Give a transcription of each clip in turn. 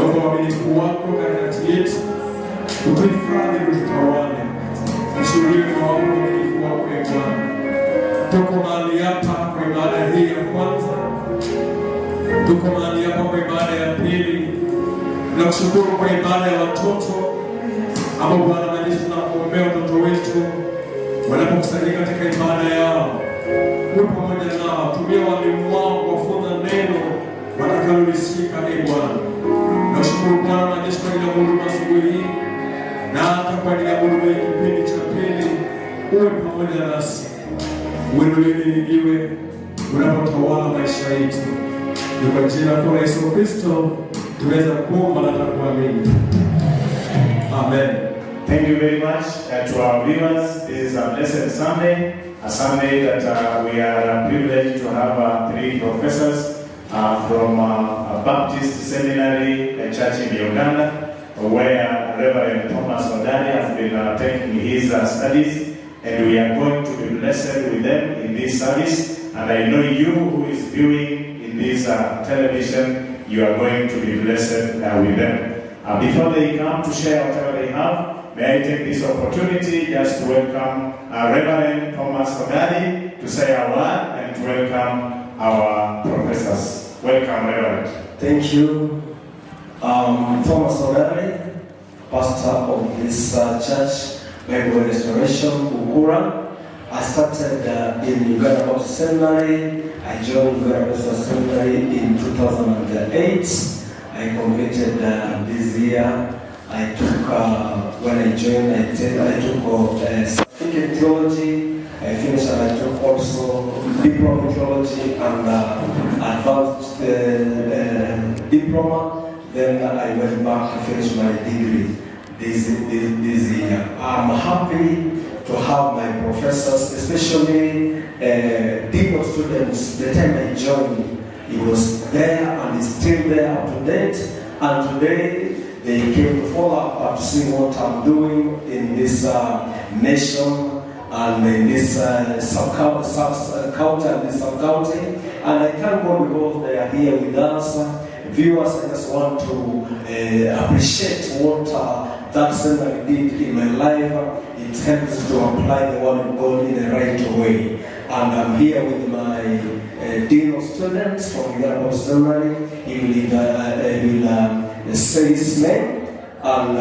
Tunaomba uaminifu wako katikati yetu, utuhifadhi, ututawale, tushuhudie kwa uaminifu wako e Bwana. Tuko mahali hapa kwa ibada hii ya kwanza, tuko mahali hapa kwa ibada ya pili. Tunakushukuru kwa ibada ya watoto ambao Bwana majeshi tunakuombea watoto wetu wanapokusanyika katika ibada yao. Uwe pamoja nao, tumia walimu wao kuwafunza neno watakalolisikia e Bwana. Nashukuru Bwana majeshi kwa ajili ya huduma asubuhi hii na hata kwa ajili ya huduma ya kipindi cha pili. Uwe pamoja nasi, uinuliwe unapotawala maisha yetu. Ni kwa jina la Yesu Kristo tunaweza kuomba na kuamini. Amen. Thank you very much to our viewers. This is a blessed Sunday, a Sunday that we are privileged to have 3 professors from a Baptist Seminary Church in Uganda, where Reverend Thomas Odari has been taking his studies, and we are going to be blessed with them in this service. And I know you who is viewing in this television, you are going to be blessed with them. Before they come to share whatever they have, may I take this opportunity just to welcome Reverend Thomas Odari to say a word and to welcome our professors. Welcome, Reverend. Thank you. Thomas Odari, pastor of this church, Bible Restoration, Ukura. I started in Uganda Baptist Seminary. I joined Uganda Baptist Seminary in 2008. I completed this year. I took, when I joined, I took certificate in theology. I finished and I took also diploma in theology and advanced diploma. Then I went back to finish my degree this year. I'm happy to have my professors, especially dean of students. The time I joined, he was there and is still there up to date. And today they came to follow up to see what I'm doing in this nation and in this sub-county and this sub-county. And I thank God because they are here with us. Viewers, I just want to appreciate what that seminary did in my life. It helps to apply the word of God in the right way. And I'm here with my dean of students from Uganda Baptist Seminary. He will say his name. And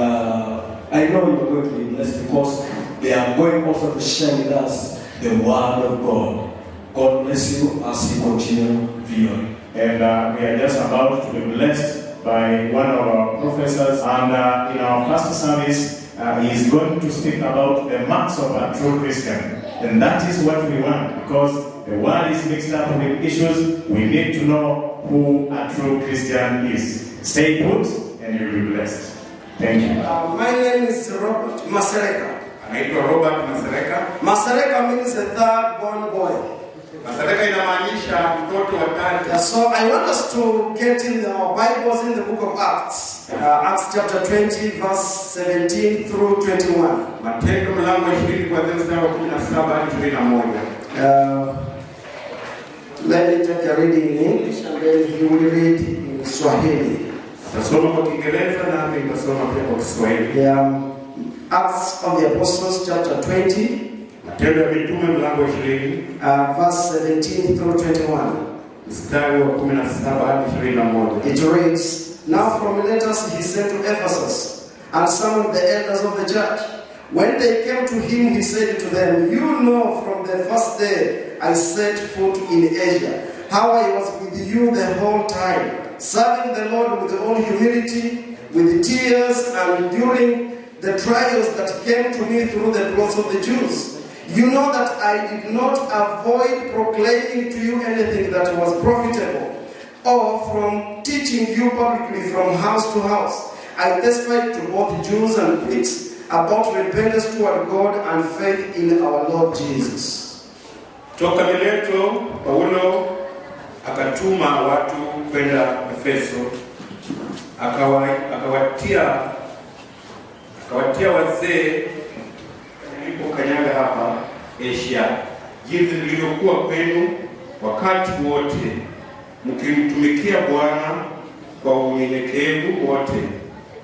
I know you're going to be blessed because they are going also to share with us the word of God. God bless you as you continue viewing. And we are just about to be blessed by one of our professors. And in our first service, he is going to speak about the marks of a true Christian. And that is what we want, because the world is mixed up with issues. We need to know who a true Christian is. Stay put and you'll be blessed. Thank you. My name is Robert Masereka. Anaitwa Robert Masereka. Masereka means a third born boy. Masereka inamaanisha mtoto wa tatu. So I want us to get in our Bibles in the book of Acts. Acts chapter 20 verse 17 through 21. Matendo mlango 20 kuanzia mstari wa 17 hadi 21. Let me take a reading in English and then he will read in Swahili. Tasoma kwa Kiingereza na mimi nitasoma pia kwa Kiswahili. Acts of the Apostles chapter 20. Matendo ya Mitume mlango 20 verse 17 through 21. Mstari wa 17 hadi 21. It reads, Now from letters he sent to Ephesus, and some of the elders of the church. When they came to him, he said to them, You know from the first day I set foot in Asia, how I was with you the whole time, serving the Lord with all humility, with tears, and enduring the trials that came to me through the plots of the Jews. You know that I did not avoid proclaiming to you anything that was profitable, or from teaching you publicly from house to house. I testified to both Jews and Greeks about repentance toward God and faith in our Lord Jesus. Toka Mileto, Paulo akatuma watu kwenda Efeso, akawatia wazee nilipokanyaga hapa Asia, jinsi lilivyokuwa kwenu wakati wote mkimtumikia Bwana kwa unyenyekevu wote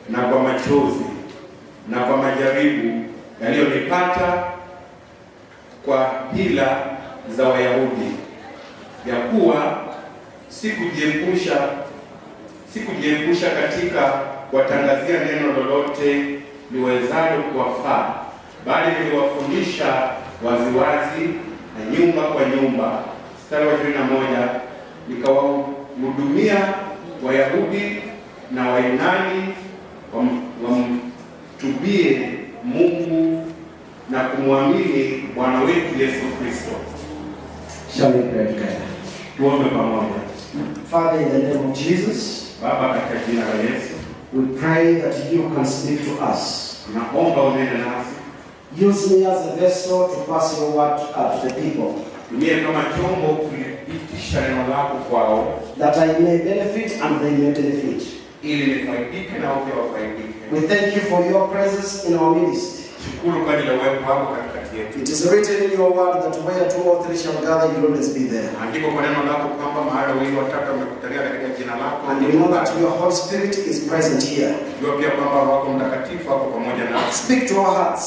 na kwa machozi na kwa majaribu yaliyonipata kwa hila za Wayahudi, ya kuwa sikujiepusha katika kuwatangazia neno lolote liwezalo kuwafaa, bali niliwafundisha waziwazi na nyumba kwa nyumba. Mstari wa 21, nikawahudumia Wayahudi na Wayunani wamtubie Mungu na kumwamini Bwana wetu Yesu Kristo. Shall we pray together? Tuombe pamoja. Father, in the name of Jesus, Baba, katika jina la Yesu, we pray that you can speak to us. tunaomba unene nasi. Use me as a vessel to pass your word to the people, Tumie kama chombo kulipitisha neno lako kwao, that I may benefit and they may benefit. ili nifaidike na wote wafaidike. We thank you for your presence in our midst. Shukuru kwa ajili ya uwepo wako katikati yetu. It is written in your word that where two or three shall gather, you will always be there. Andiko kwa neno lako kwamba mahali wawili watatu wamekutalia katika jina lako. And we know that your Holy Spirit is present here. Jua pia kwamba Roho wako Mtakatifu wako pamoja nasi. Speak to our hearts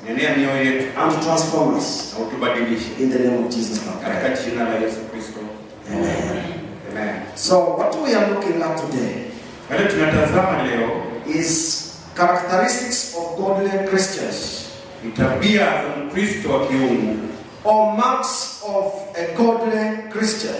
Nenea mioyo yetu and transform us. na utubadilishe. In the name of Jesus, we Katika pray. jina la Yesu Kristo. Amen. Amen. So what we are looking at today Wale tunatazama leo is characteristics of godly Christians, ni tabia za Mkristo wa kiungu or marks of a godly Christian.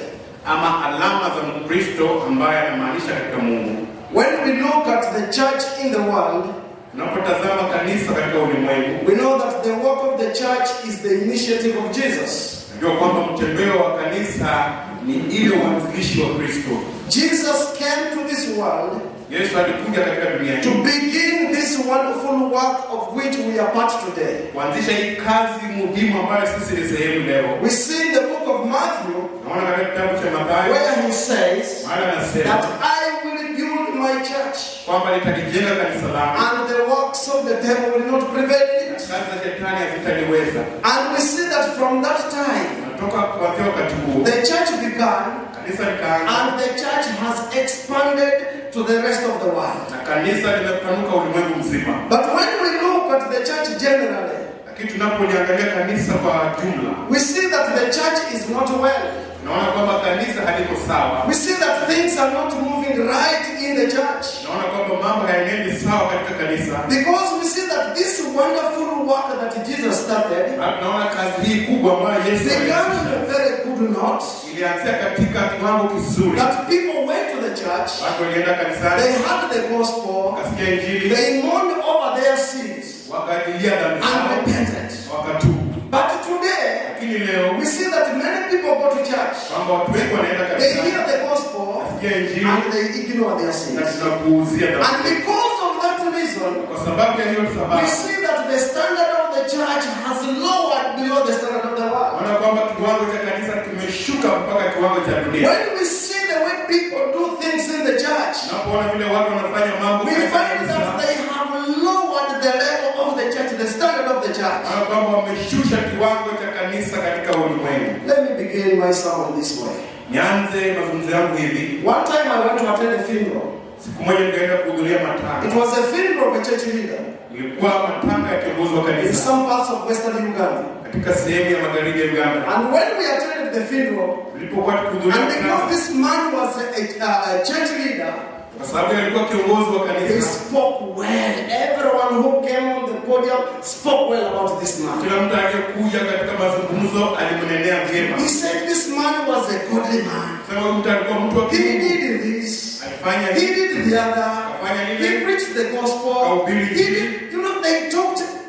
ama alama za Mkristo ambaye anamaanisha katika Mungu. When we look at the church in the world, Tunapotazama kanisa katika ulimwengu, we know that the work of the church is the initiative of Jesus. najua kwamba mtembeo wa kanisa ni ile uanzilishi wa Kristo. Jesus came to this world Yesu alikuja katika dunia to hii begin this wonderful work of which we are part today. kuanzisha hii kazi muhimu ambayo sisi ni sehemu leo. We see in the book of Matthew Naona katika kitabu cha Mathayo where he says mahali that anasema I will build my church kwamba nitalijenga kanisa langu and the works of the devil will not prevail na it. kazi za shetani hazitaniweza. And we see that from that time Natoka kuanzia wakati huo the church began kanisa likaanza and the church has expanded to the rest of the world. na kanisa limepanuka ulimwengu mzima. But when we look at the church generally, Lakini tunapoliangalia kanisa kwa jumla, we see that the church is not well. naona kwamba kanisa haliko sawa. We see that things are not moving right in the church. Naona kwamba mambo hayaendi sawa katika kanisa. Because we see that this wonderful work that Jesus started Na tunaona kazi hii kubwa ambayo Yesu began on alianzisha a very good note, ilianzia katika kiwango kizuri. that people went to the church, Watu walienda they kanisani, heard the gospel, wakasikia Injili, they mourned over their sins wakadilia dhambi and zao, repented. wakatubu. But today, Lakini leo we see that many people go to church, kwamba watu wengi wanaenda they kanisani, hear the gospel, wasikia Injili and they ignore their na sins. tunapuuzia And dhambi. because of that reason, Kwa sababu ya hiyo we sababu, see that the standard of the church has lowered below the standard of the world. naona kwamba kiwango cha kanisa kimeshuka mpaka kiwango cha dunia. When we see the way people do things in the church, Tunapoona vile watu wanafanya mambo we katika find kanisa, that they have lowered the level of the church, the standard of the church. naona kwamba wameshusha kiwango cha kanisa katika ulimwengu. Let me begin my sermon this way. Nianze mazungumzo yangu hivi. One time I went to attend a funeral. Siku moja nikaenda kuhudhuria It matanga. was a funeral of a church leader Ilikuwa matanga ya kiongozi wa in kanisa some parts of Western Uganda. katika sehemu ya magharibi ya Uganda. And when we attended the funeral, Tulipokuwa tukihudhuria and because matanga, this man was a church leader, kwa sababu alikuwa kiongozi wa he kanisa, spoke well. Everyone who came on the podium spoke well about this man. kila mtu aliyekuja katika mazungumzo alimnenea vyema. He said this man was a godly man. Sema mtu alikuwa mtu wa He kiungu, did this. alifanya He hivi, did the other. akafanya He lile, preached the gospel. Kahubiri He Injili. did,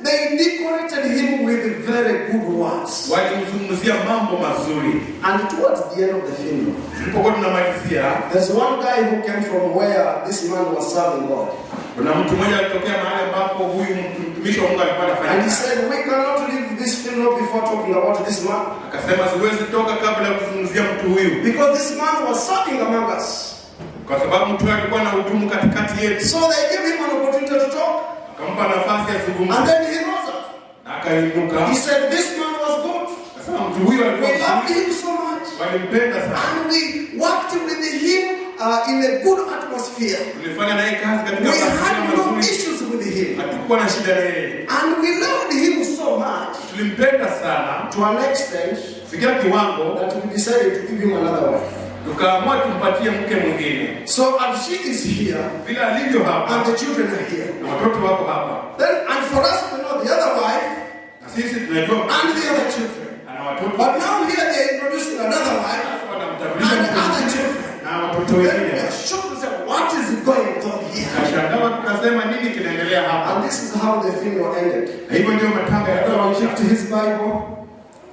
they decorated him with very good words. walimzungumzia mambo mazuri. And towards the end of the funeral, Tulipokuwa tunamalizia, there's one guy who came from where this man was serving God. kuna mtu mmoja alitokea mahali ambapo huyu mtumishi wa Mungu alikuwa anafanya And he kazi. said, we cannot leave this funeral before talking about this man. Akasema siwezi toka kabla ya kuzungumzia mtu huyu, Because this man was serving among us. kwa sababu mtu huyu alikuwa na hudumu katikati yetu. So they gave him an opportunity to talk. Akampa nafasi ya And kuzungumza then he rose up. na akainuka. He said, this man was good. Akasema mtu huyu We alikuwa loved mzuri, him so much. walimpenda sana And we worked with him in a good atmosphere. Tulifanya naye kazi katika We mazingira had no mazuri. issues with him. Hatukuwa na shida na yeye. And we loved him so much Tulimpenda sana to an extent fikia kiwango that we decided to give him another wife. tukaamua tumpatie mke mwingine. So as she is here, Vile alivyo hapa and the children are here, na watoto wako hapa, then and for us to know the other wife na sisi tunajua and the other children. ana watoto, But now here they are introducing another wife wanamtambulisha and mke other mwingine children. na watoto Then we wengine. are shocked and say, what is going on here? Kashangawa tukasema nini kinaendelea And hapa? this is how the funeral ended. Na hivyo ndio matanga So yakawa I checked his Bible,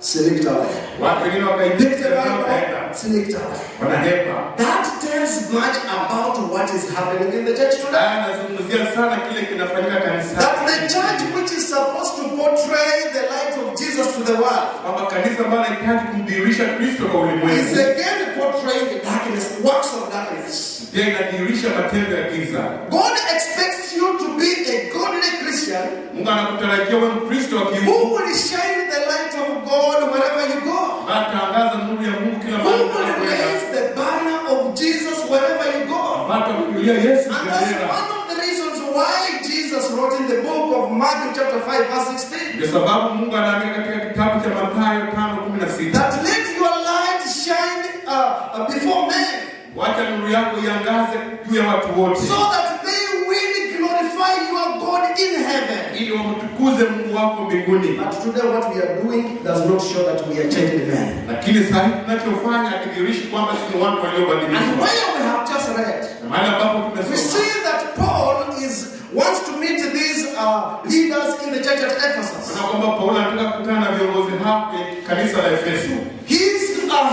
select away. watu wengine Take wakaidikta the na Bible, wakaenda select away. wanahepa. That tells much about what is happening in the church today. Haya anazungumzia sana kile kinafanyika kanisani. That the church which is supposed to portray the light of Jesus to the world Kwamba kanisa ambalo linahitaji kumdhihirisha Kristo kwa is ulimwengu again portraying the darkness, works of darkness. pia inadhihirisha matendo ya giza. God expects you to be a godly Christian Mungu anakutarajia wewe Mkristo wa who kiungu will shine the light of God wherever you go. atangaza nuru ya Mungu kila Who mahali will unapokwenda. raise the banner of Jesus wherever you go. Hata kulia Yesu And that's bendera. one of the reasons why Jesus wrote in the book of Matthew chapter 5 verse 16 Ndio sababu Mungu anaandika katika kitabu cha Mathayo 5:16. that let your light shine before men Wacha nuru yako iangaze juu ya watu wote so that they will glorify your God in heaven. ili wamtukuze Mungu wako mbinguni. But today what we are doing does not show that we are changed men. Lakini sasa tunachofanya hakidhihirishi kwamba sisi ni watu And waliobadilishwa. where we have just read, Na mahali ambapo we tumesoma see that Paul wants to meet these leaders in the church at Ephesus. na kwamba Paulo anataka kukutana na viongozi hao kwenye kanisa la Efeso. He's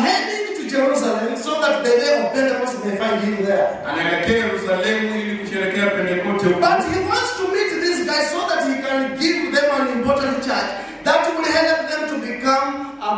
heading to Jerusalem so that the day of Pentecost may find him there. Anaelekea Yerusalemu ili kusherehekea Pentekoste. But he wants to meet these guys so that he can give them an important church that will help them to become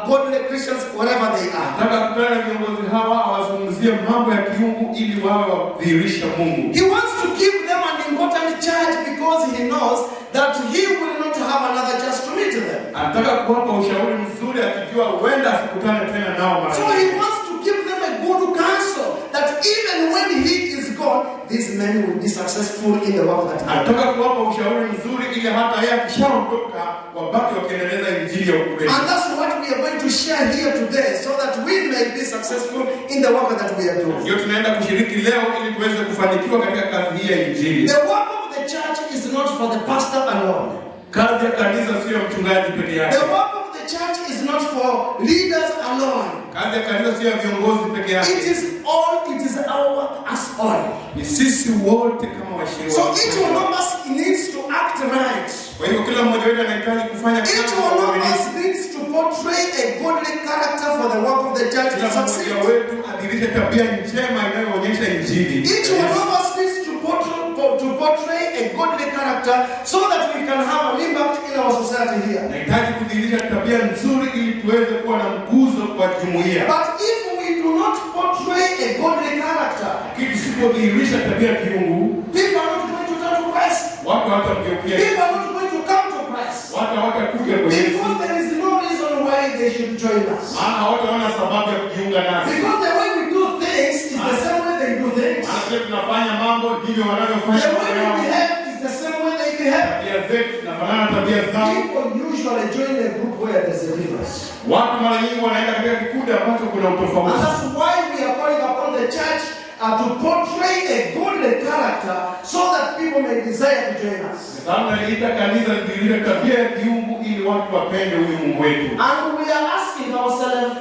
godly Christians wherever they are. Anataka kukutana na viongozi hawa awazungumzie mambo ya kiungu ili wawe wadhihirisha Mungu. He wants to give them an important church because he knows that he will not have another church to meet them. Anataka kuwapa ushauri mzuri akijua huenda asikutane tena nao mara So nyingine. he wants to give them a good counsel that even when he is gone, these men will be successful in the work that he has. Anataka kuwapa ushauri mzuri ili hata yeye akishaondoka wabaki wakiendeleza injili ya ukweli. And that's what we are going to share here today so that we may be successful in the work that we are doing. Ndio tunaenda kushiriki leo ili tuweze kufanikiwa katika kazi hii ya injili. The work of the church is not for the pastor alone. Kazi ya kanisa sio ya mchungaji peke yake. The work of the church is not for leaders alone. Kazi ya kanisa sio ya viongozi peke yake. It is our work as all. Ni sisi wote kama washirika. So each one of us needs to act right. Kwa hivyo kila mmoja wetu anahitaji kufanya kazi Each kwa one of uaminifu. us needs to portray a godly character for the work of the church Kila to succeed. mmoja wetu adhirishe tabia njema inayoonyesha injili. Each one of us needs to portray a godly character so that we can have an impact in our society here. Nahitaji kudhihirisha tabia nzuri ili tuweze kuwa na mguzo kwa jumuiya. But if we do not portray a godly character, Lakini tusipodhihirisha tabia ya kiungu, people are not going to turn to Christ. watu hawatamgeukia Yesu. People are not going to come to Christ. Watu hawatakuja kwa Yesu. Because there is no reason why they should join us. Maana hawataona sababu ya kujiunga nasi. Because the way we do things is the same way they do things. Maana sisi tunafanya mambo ndivyo wanavyofanya The mambo way we yao. behave is the same way they behave. Tabia zetu zinafanana na tabia zao. People usually join a group where there's a difference. Watu mara nyingi wanaenda katika kikundi ambacho kuna And utofauti. that's why we are calling upon the church to portray a godly character so that people may desire to join us. Sasa naliita kanisa lidhihirishe tabia ya kiungu ili watu wapende huyu Mungu wetu. And we are asking ourselves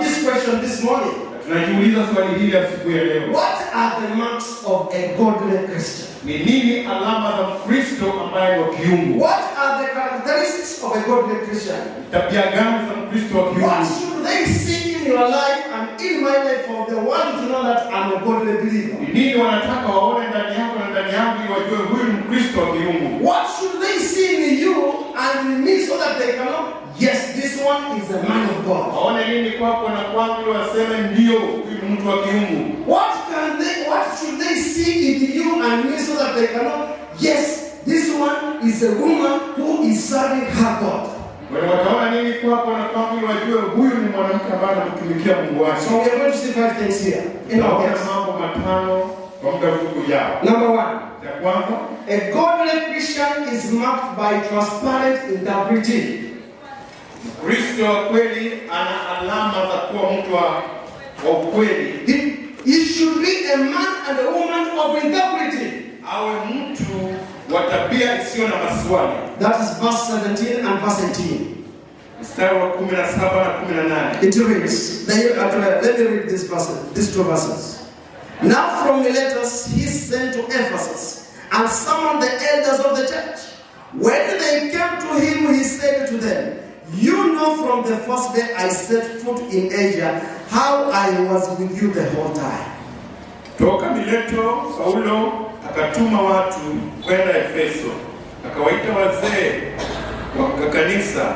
this question this morning. Tunajiuliza swali hili siku ya leo. What are the marks of a godly Christian? Ni nini alama za Mkristo ambaye ni wa kiungu? What are the characteristics of a godly Christian? Tabia gani za Mkristo wa What kiungu? should they see in your life and in my life for the world to know that I'm a godly believer? Ni nini wanataka waone ndani yako na ndani yangu ili wajue huyu ni Mkristo wa kiungu? What should they see in you and in me so that they can know, yes, this one is a man of God? Waone nini kwako na kwangu ili waseme ndio huyu ni mtu wa kiungu? What should they see in you and me so that they can know, yes, this one is a woman who is serving her God? Wataona nini kwako na kwako ili wajue huyu ni mwanamke ambaye anamtumikia Mungu wake. So we are going to see 5 things here in our Kuna text. mambo matano kwa muda huu ujao. Number 1. Ya kwanza, A godly Christian is marked by transparent integrity. Kristo wa kweli ana alama za kuwa mtu wa ukweli. He should be a man and a woman of integrity. Awe mtu wa tabia isiyo na maswali. That is verse 17 and verse 18. Mstari wa 17 na 18. It reads, let me read these 2 verses. Now from Miletus he sent to Ephesus and summoned the elders of the church. When they came to him, he said to them, "You know from the first day I set foot in Asia, how I was with you the whole time." Toka Mileto, Paulo akatuma watu kwenda Efeso. Akawaita wazee wa kanisa.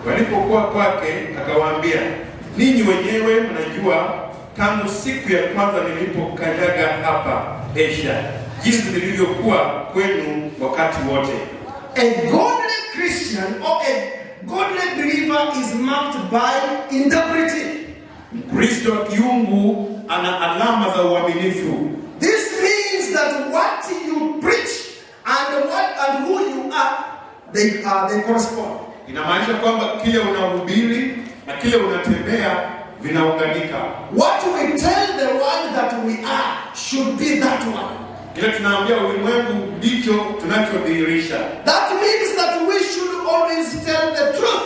Walipokuwa kwake, akawaambia, "Ninyi wenyewe mnajua tangu siku ya kwanza nilipokanyaga hapa Asia, jinsi nilivyokuwa kwenu wakati wote." A godly Christian or a godly believer is marked by integrity. Mkristo wa kiungu ana alama za uaminifu. This means that what you preach and who you are, they correspond. Inamaanisha kwamba kile unahubiri na kile unatembea vinaunganika. What we tell the world that we are should be that one. Kile tunaambia ulimwengu ndicho tunachodhihirisha. That means that we should always tell the truth.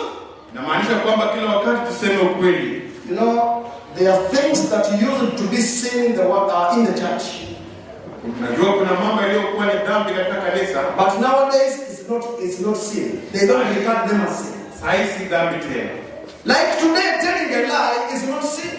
Inamaanisha kwamba kila wakati tuseme ukweli. You know, there are things that used to be seen in the church. Unajua kuna mambo yaliyokuwa ni dhambi katika kanisa, But nowadays it's not sin. They don't regard them as sin. sasa si dhambi tena. Like today, telling a lie is not sin.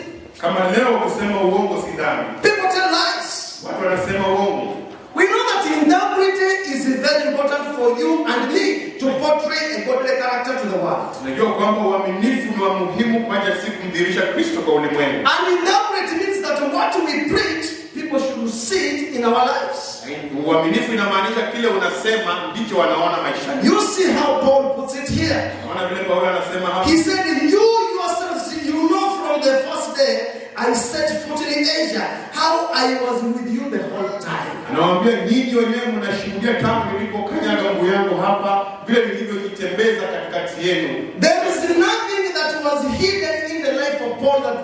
Kama leo kusema uongo si dhambi. People tell lies. Watu wanasema uongo. We know that integrity is very important for you and me to portray a godly character to the world. Tunajua kwamba uaminifu ni wa muhimu kwa ajili ya kumdhihirisha Kristo kwa ulimwengu. And integrity means that what we preach, people should see it in our lives. Uaminifu inamaanisha kile unasema ndicho wanaona maishani. You see how Paul puts it here. Unaona vile Paulo anasema hapa. He said, "You yourselves, you know from the first day I set foot in Asia, how I was with you the whole time." Anawaambia nyinyi wenyewe mnashuhudia tangu nilipokanyaga mguu yangu hapa vile nilivyojitembeza katikati yenu. There is nothing that was hidden in the life of Paul that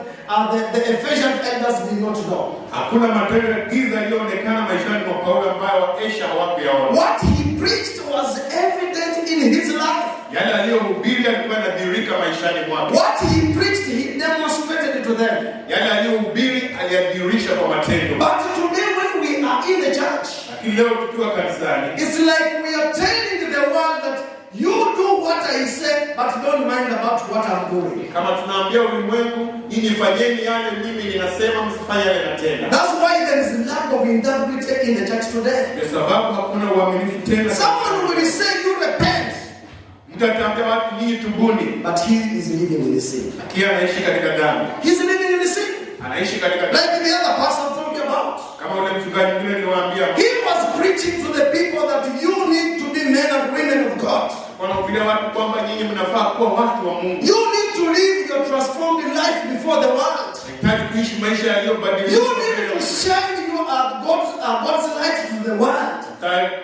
the Ephesian elders did not know. Hakuna matendo ya giza yaliyoonekana maishani mwa Paulo ambayo Waasia hawakuyaona. What he preached was evident in his life. Yale aliyohubiri alikuwa yanadhihirika maishani mwake. What he preached, he demonstrated it to them. Yale aliyohubiri aliyadhihirisha kwa matendo. But today when we are in the church, Lakini leo tukiwa kanisani, it's like we are telling the world that you do what I say, but don't mind about what I'm doing. kama tunaambia ulimwengu, nyinyi fanyeni yale mimi ninasema, msifanye yale natenda. That's why there is lack of integrity in the church today. Kwa sababu hakuna uaminifu tena. Someone will say you repent, Mtu ataambia watu nyinyi tubuni, but he is living in the sin. lakini anaishi katika dhambi. He's living in the sin. Anaishi katika dhambi. Like the other pastor told me about. Kama ule mchungaji mwingine niliwaambia, He was preaching to the people that you need to be men and women of God. wanahubiria watu kwamba nyinyi mnafaa kuwa watu wa Mungu. You need to live your transformed life before the world. Unahitaji kuishi maisha yaliyobadilishwa. You need to shine God's light to the world.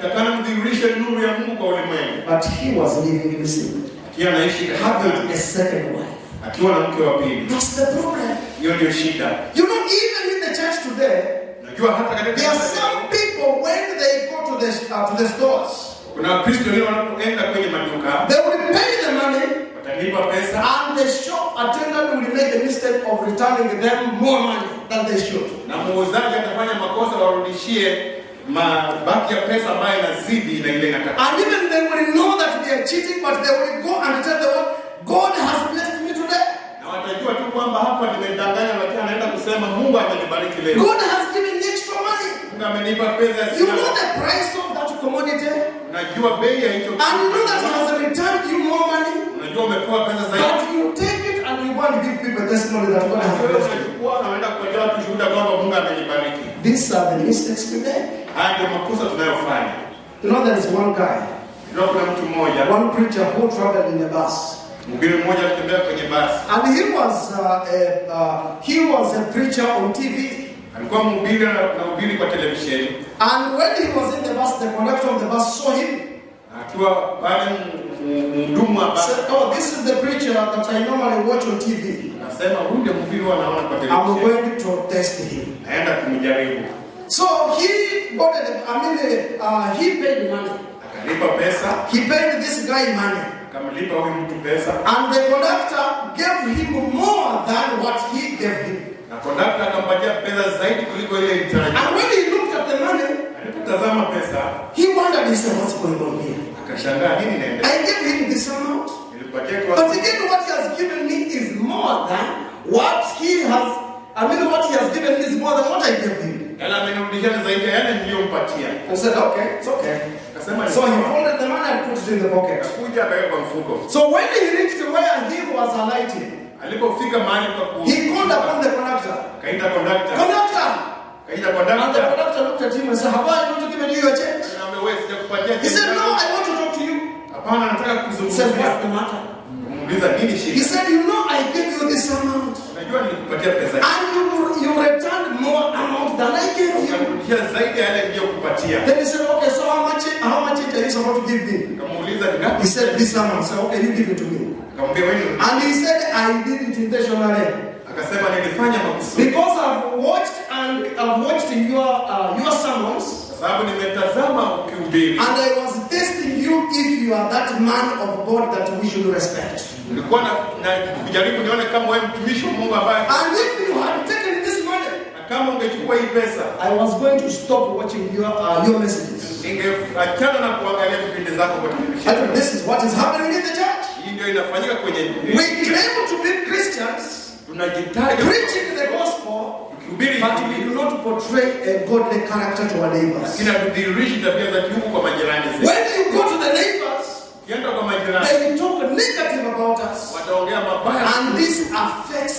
Takana mdhihirishe nuru ya Mungu kwa ulimwengu. But he was living in the sin, Akiwa anaishi katika having dhambi, a second wife. akiwa na mke wa pili. That's the problem. Hiyo ndio shida. You know, even in the church today, Unajua hata katika there are some people when they go to the stores, kuna Wakristo wengine wanapoenda kwenye maduka, they will pay the money, watalipa pesa, and the shop attendant will make the mistake of returning them more money than they should. na muuzaji atafanya makosa, warudishie mabaki ya pesa ambayo inazidi na ile inataka. And even they will know that they are cheating, but they will go and tell the world, God has blessed me today. Na watajua tu kwamba hapa nimedanganya, lakini anaenda kusema Mungu amenibariki leo. God has given me extra money. Mungu amenipa pesa ya You ziada. know the price of that commodity, Unajua bei ya hicho and you know that He kitu. has returned you more money. Unajua umepewa pesa But zaidi. you take it and you want to give people testimony that God has Wewe blessed you. unachukua na unaenda kupatia watu shuhuda kwamba Mungu amenibariki. These are the mistakes we make. Haya ndio makosa tunayofanya. You know, there is one guy, Ndio kuna mtu mmoja, one preacher who traveled in a bus. Mhubiri mmoja alitembea kwenye basi. And he was a preacher on TV. Alikuwa mhubiri na mhubiri kwa televisheni. And when he was in the bus, the conductor of the bus saw him. Akiwa pale mhudumu wa basi. Said, "Oh, this is the preacher that I normally watch on TV. Anasema huyu ndiye mhubiri wanaona kwa I'm televisheni. going to test him." Naenda kumjaribu. So he he paid money. Akalipa pesa. He paid this guy money. Akamlipa huyu mtu pesa. And the conductor gave him more than what he gave him. Na kondakta akampatia pesa zaidi kuliko ile ilitarajiwa. And when he looked at the money, alipotazama pesa, he wondered, he said, "What's going on here? akashangaa nini inaendelea. I gave him this amount. Nilipatia But kwa again, what he has given me is more than what he has. What he has given me is more than what I gave him." Yala amenirudishia zaidi ya yale niliyompatia. I said, "Okay, it's okay." Akasema So he folded the money and put it in the pocket. akakuja akaweka kwa mfuko. So when he reached where he was alighting, Alipofika mahali pa he called upon the conductor. kaita kondakta. "Conductor!" Kaita And the kondakta. conductor looked at him and said, "Have I not given you your change?" Naambia wewe sijakupatia He said, "No, cheti. I want to talk to you." Hapana, nataka He said, kuzungumzia. "What's the matter?" Muuliza nini He shida? said, "You know, I gave you this amount. Unajua nilikupatia pesa hii. And you returned more amount than I gave you." Ukanirudishia zaidi ya yale niliyokupatia. Then he said, "Okay, so how much are you supposed to give me?" Kamuuliza ni ngapi? He said, "This amount." So, "Okay, you give it to me." Akamwambia wewe. And he said, "I did it intentionally. Akasema nilifanya makusudi. Because I've watched your sermons. Sababu nimetazama ukihubiri. And I was testing you if you are that man of God that we should respect. Nilikuwa na kujaribu nione kama wewe mtumishi wa Mungu ambaye And if you had taken this money, kama ungechukua hii pesa, I was going to stop watching your messages. ningeachana na kuangalia vipindi zako kwa I thought televisheni. this is what is happening in the church. Hii ndio inafanyika kwenye We claim to be Christians, tunajitaja preaching the gospel, tukihubiri but we do not portray a godly character to our neighbors. lakini hatudhihirishi tabia za kiungu kwa majirani zetu. When you go to the neighbors, Ukienda kwa majirani they talk negative about us. wataongea mabaya, And this affects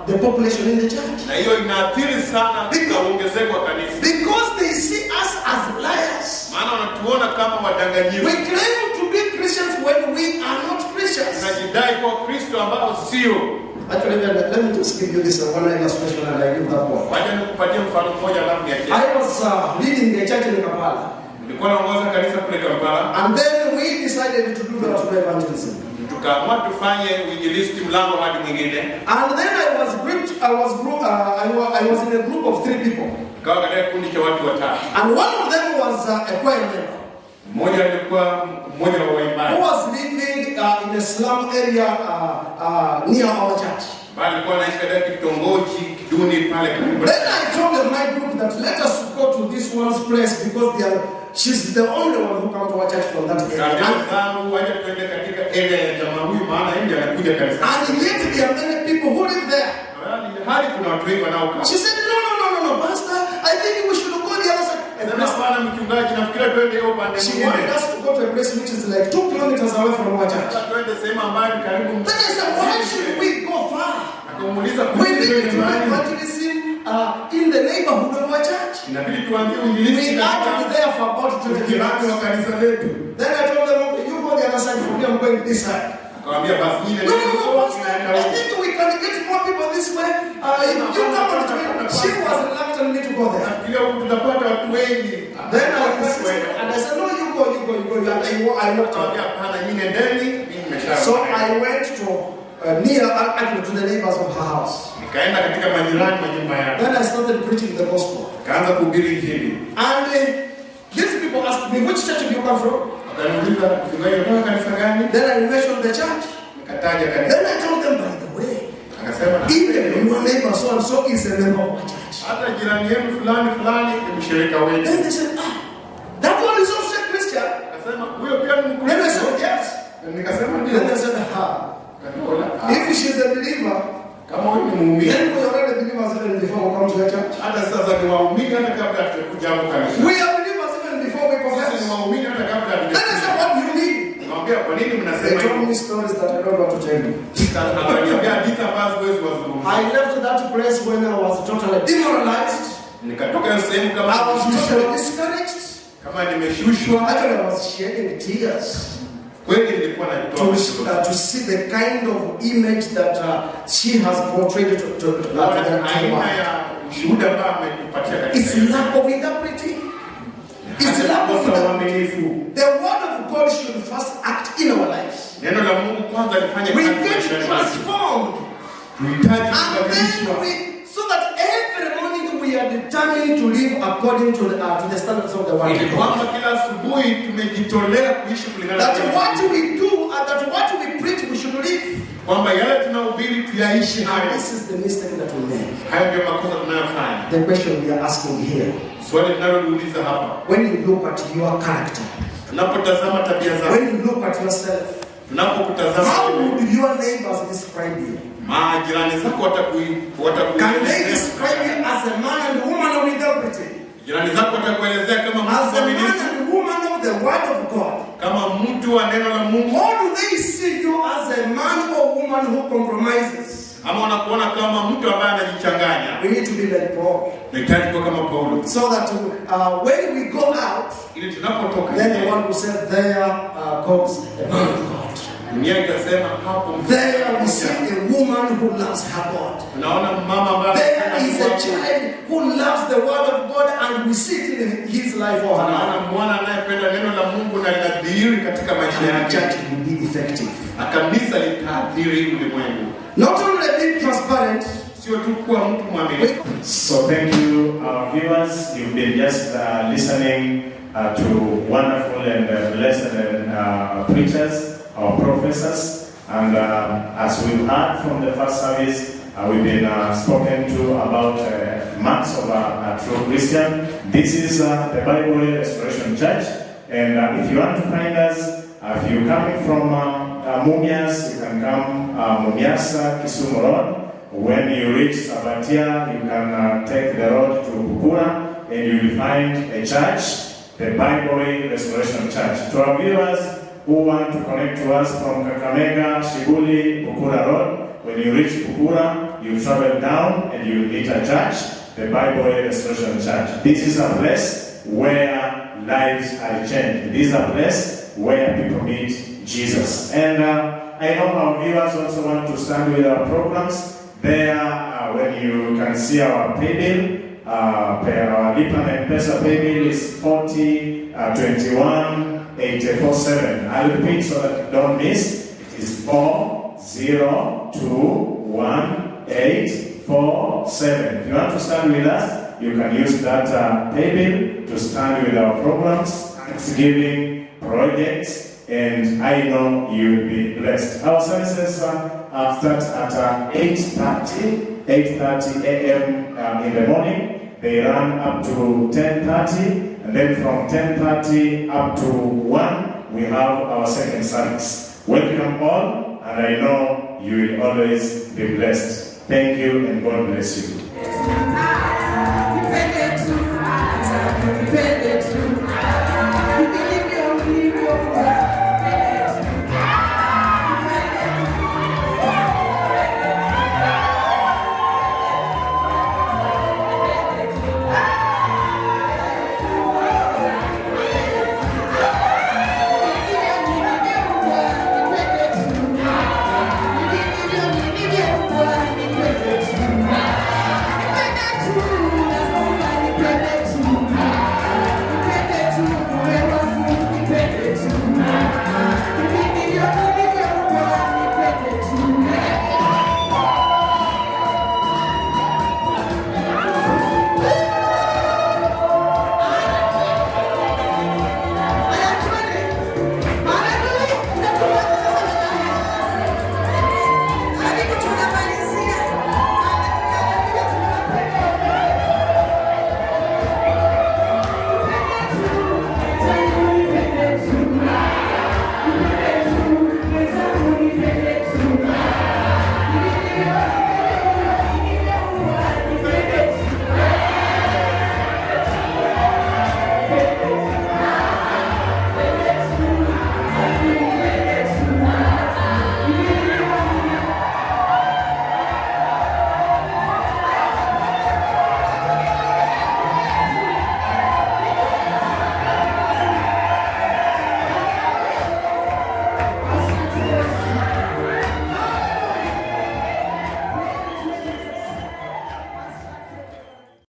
the population in the church. na hiyo inaathiri sana katika ongezeko wa kanisa, Because they see us as liars. maana wanatuona kama We wadanganyifu. claim to be Christians when we are not Christians. Tunajidai kwa Kristo ambao sio. Actually, let me just give you this one illustration and I give that one. Wacha nikupatie mfano mmoja alafu niachie. I was leading the church in Kampala. Nilikuwa naongoza kanisa kule Kampala. And then we decided to do the gospel evangelism. Tukaamua tufanye uinjilisti mlango hadi mwingine. And then I was in a group of 3 people. Kawa katika kundi cha watu watatu. And one of them was a choir member Mmoja alikuwa mmoja wa who waimbaji. was living in a slum area near our church. Bali alikuwa anaishi katika kitongoji kiduni pale karibu. Then I told my group that let us go to this one's place because she's the only one who come to our church from that area. Kaambia zangu waje tuende katika area ya jamaa huyu maana yeye ndiye anakuja kanisa. And yet there are many people who live there. Hali kuna watu wengi wanaokaa. She said, no, pastor, I think we should go the other side. Sasa bwana mchungaji nafikiri tuende hiyo pande She nyingine. wanted us to go to a place which is like 2 kilometers away from our church. Sasa tuende sehemu ambayo ni karibu. Then I said, why should we go far? Akamuuliza We need to do evangelism in the neighborhood of our church. inabidi tuanzie We uinjilisti had to be there for about 20 jirani wa minutes. kanisa letu. Then I told them, okay, you go the other side, for me I'm going this side. Akamwambia basi nyinyi No, pastor, I think we can get more people this way. You come on to me. She was reluctant me to go there. nafikiria huku tutapata watu wengi. Then I insisted, and I said, no, you go. And I walked out. Akamwambia hapana, nyinyi nendeni, mimi nimesha. So I went to actually to the neighbors of her house. Nikaenda katika majirani wa nyumba yake. Then I started preaching the gospel. Kaanza kuhubiri injili. And these people asked me, which church do you come from? Akaniuliza mchungaji unatoka kanisa gani? Then I mentioned the church. Nikataja kanisa. Then I told them, by the way, Akasema even your neighbor so and so is a member of our church. hata jirani yenu fulani ni mshirika wetu. Then they said, that one is also a Christian. Akasema huyo pia ni Then I Mkristo. said, yes. Nikasema ndio. Then they said, if she's a believer, Kama wewe ni muumini. then we already believers even before we come to the church. Hata sasa ni waumini hata kabla hatujakuja hapo kanisa. We are believers even before we Sasa confess. ni waumini hata kabla Then I hatujakuja. said, what do you mean? Nikamwambia kwa nini They mnasema told hivyo? me stories that I don't want to tell you. Akaniambia hadithi ambazo huwezi kuzungumza. I left that place when I was totally demoralized. Nikatoka hiyo sehemu kama I was nimeshushwa. totally discouraged. Kama nimeshushwa. Actually, I was shedding tears. Kweli nilikuwa natoa to see the kind of image that she has portrayed to the aina ya ushuhuda ambao ametupatia katika it's lack of integrity. It's lack of integrity. The word of God should first act in our lives. Neno la Mungu kwanza lifanye We kazi get maishani mwetu. transformed. Tuhitaji And kubadilishwa. then so that every morning we are determined to live according to the standards of the word Ili of God. kwamba kila asubuhi tumejitolea kuishi kulingana That na what we do and that what we preach we should live. kwamba yale tunahubiri tuyaishi And hayo. this is the mistake that we make. Hayo ndio makosa tunayofanya. The question we are asking here. Swali tunaloliuliza hapa, When you look at your character, tunapotazama tabia zako, when you look at yourself, tunapokutazama how wewe, would your neighbors describe you? majirani zako watakui Can they describe you as a man and woman of integrity? jirani zako watakuelezea kama mtu As a man mwaminifu, and woman of the word of God? kama mtu wa neno la Mungu, Or do they see you as a man or woman who compromises? ama wanakuona kama mtu ambaye anajichanganya? We need to be like Paul. Tunahitaji kuwa kama Paulo, So that when we go out, ili tunapotoka then the nje, one who said there goes the man of God. dunia itasema hapo There we see a woman who loves her God. tunaona mama ambaye There anapenda is a Mungu. child who loves the word of God and we see it in his life or her Tunaona life. mwana anayependa neno la Mungu na linadhihiri katika maisha And the yake, church will be effective. na kanisa litaathiri ulimwengu. Not only being transparent, Sio tu kuwa mtu mwaminifu. So thank you, our viewers. You've been just listening to wonderful and blessed preachers, our professors. And as we've heard from the first service, we've been spoken to about marks of a true Christian. This is the Bible Restoration Church. And if you want to find us, if you're coming from Mumias, you can come Mumias, Kisumu Road. When you reach Sabatia, you can take the road to Bukura and you will find a church, the Bible Restoration Church. To our viewers who want to connect to us from Kakamega, Shibuli, Bukura Road, when you reach Bukura, you travel down and you meet a church, the Bible Restoration Church. This is a place where lives are changed. This is a place where people meet Jesus. And I know our viewers also want to stand with our programs. There, when you can see our pay bill, our Lipa and Pesa pay bill is 40-21-847. I'll repeat so that you don't miss. It is 40-21-847. If you want to stand with us, you can use that pay bill to stand with our programs, Thanksgiving projects, and I know you'll be blessed. Our services start at 8:30 a.m. In the morning. They run up to 10:30, and then from 10:30 up to 1, we have our second service. Welcome all, and I know you will always be blessed. Thank you, and God bless you.